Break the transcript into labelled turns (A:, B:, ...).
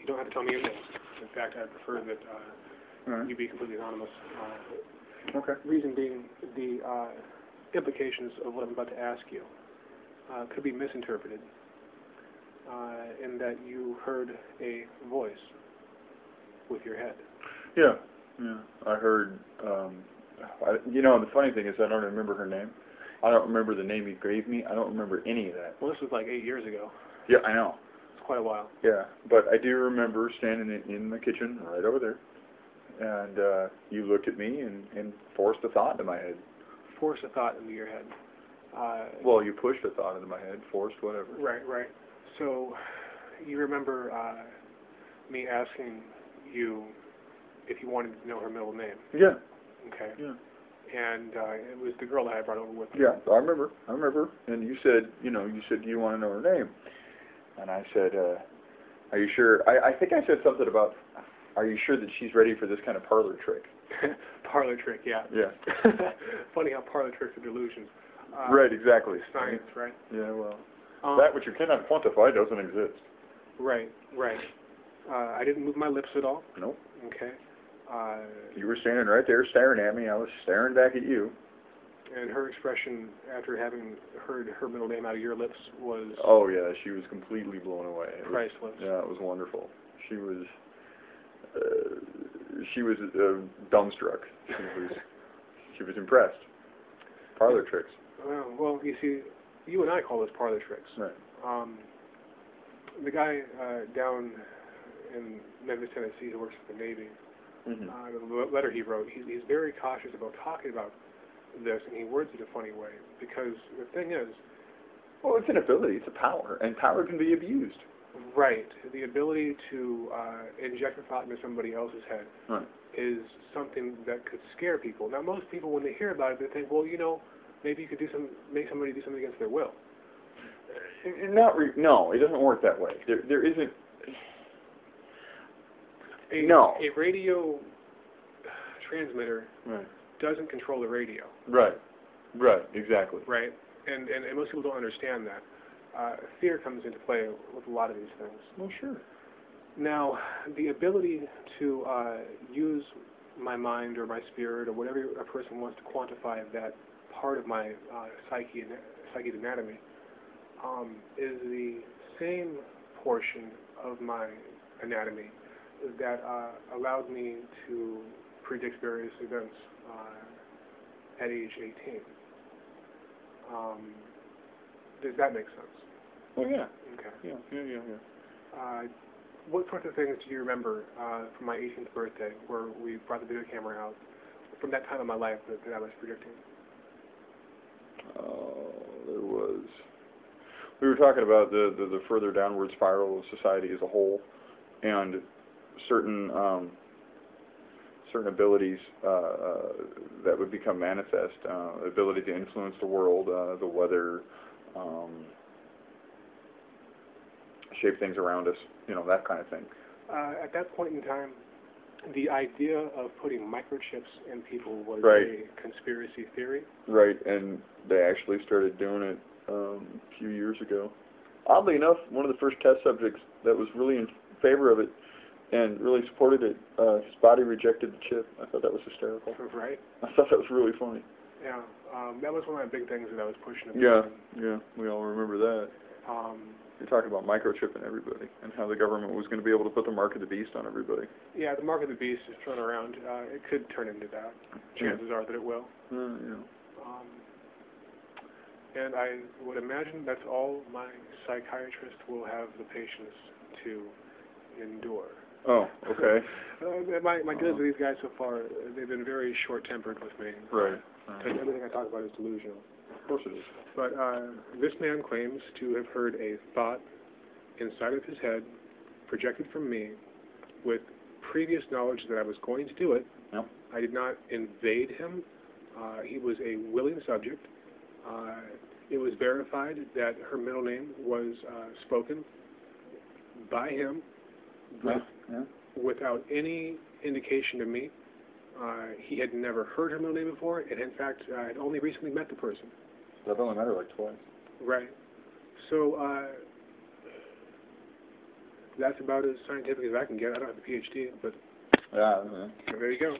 A: You don't have to tell me your names. In fact, I prefer that you be completely anonymous.
B: Okay.
A: Reason being, the implications of what I'm about to ask you could be misinterpreted in that you heard a voice with your head.
B: Yeah. I heard, the funny thing is I don't remember her name. I don't remember the name you gave me. I don't remember any of that.
A: Well, this was like 8 years ago.
B: Yeah, I know.
A: It's quite a while.
B: Yeah, but I do remember standing in the kitchen right over there, and you looked at me and forced a thought into my head.
A: Forced a thought into your head.
B: Well, you pushed a thought into my head, forced whatever.
A: Right. So you remember me asking you if you wanted to know her middle name.
B: Yeah.
A: Okay.
B: Yeah.
A: And it was the girl that I brought over with me.
B: Yeah, I remember. And you said, do you want to know her name? And I said, are you sure? I think I said something about, are you sure that she's ready for this kind of parlor trick?
A: Parlor trick, yeah.
B: Yeah.
A: Funny how parlor tricks are delusions.
B: Right, exactly.
A: Science, right?
B: Yeah, well, that which you cannot quantify doesn't exist.
A: Right. I didn't move my lips at all.
B: Nope.
A: Okay.
B: You were standing right there staring at me. I was staring back at you.
A: And her expression after having heard her middle name out of your lips was...
B: Oh, yeah, she was completely blown away.
A: Priceless.
B: It was wonderful. She was dumbstruck. She was impressed. Parlor tricks.
A: Well, you see, you and I call those parlor tricks.
B: Right.
A: The guy down in Memphis, Tennessee, who works for the Navy, the letter he wrote, he's very cautious about talking about this, and he words it a funny way, because the thing is...
B: Well, it's an ability. It's a power, and power can be abused.
A: Right. The ability to inject a thought into somebody else's head is something that could scare people. Now, most people, when they hear about it, they think, well, maybe you could make somebody do something against their will.
B: No, it doesn't work that way. There isn't...
A: A radio transmitter doesn't control the radio.
B: Right, exactly.
A: Right, and most people don't understand that. Fear comes into play with a lot of these things.
B: Well, sure.
A: Now, the ability to use my mind or my spirit or whatever a person wants to quantify that part of my psychic anatomy is the same portion of my anatomy that allowed me to predict various events at age 18. Does that make sense?
B: Oh, yeah.
A: Okay.
B: Yeah.
A: What sorts of things do you remember from my 18th birthday, where we brought the video camera out, from that time of my life that I was predicting?
B: We were talking about the further downward spiral of society as a whole, and certain abilities that would become manifest, ability to influence the world, the weather, shape things around us, that kind of thing.
A: At that point in time, the idea of putting microchips in people was a conspiracy theory. Right,
B: and they actually started doing it a few years ago. Oddly enough, one of the first test subjects that was really in favor of it and really supported it, his body rejected the chip. I thought that was hysterical.
A: Right.
B: I thought that was really funny.
A: Yeah, that was one of my big things that I was pushing.
B: Yeah, we all remember that. You're talking about microchipping everybody and how the government was going to be able to put the mark of the beast on everybody.
A: Yeah, the mark of the beast is thrown around. It could turn into that. Chances are that it will. And I would imagine that's all my psychiatrist will have the patience to endure.
B: Oh, okay.
A: My dealings with these guys so far, they've been very short-tempered with me.
B: Right.
A: Because everything I talk about is delusional.
B: Of course it is.
A: But this man claims to have heard a thought inside of his head projected from me with previous knowledge that I was going to do it.
B: Yep.
A: I did not invade him. He was a willing subject. It was verified that her middle name was spoken by him without any indication to me. He had never heard her middle name before, and in fact, I had only recently met the person.
B: I've only met her like twice.
A: Right. So that's about as scientific as I can get. I don't have a PhD, but
B: Yeah.
A: there you go.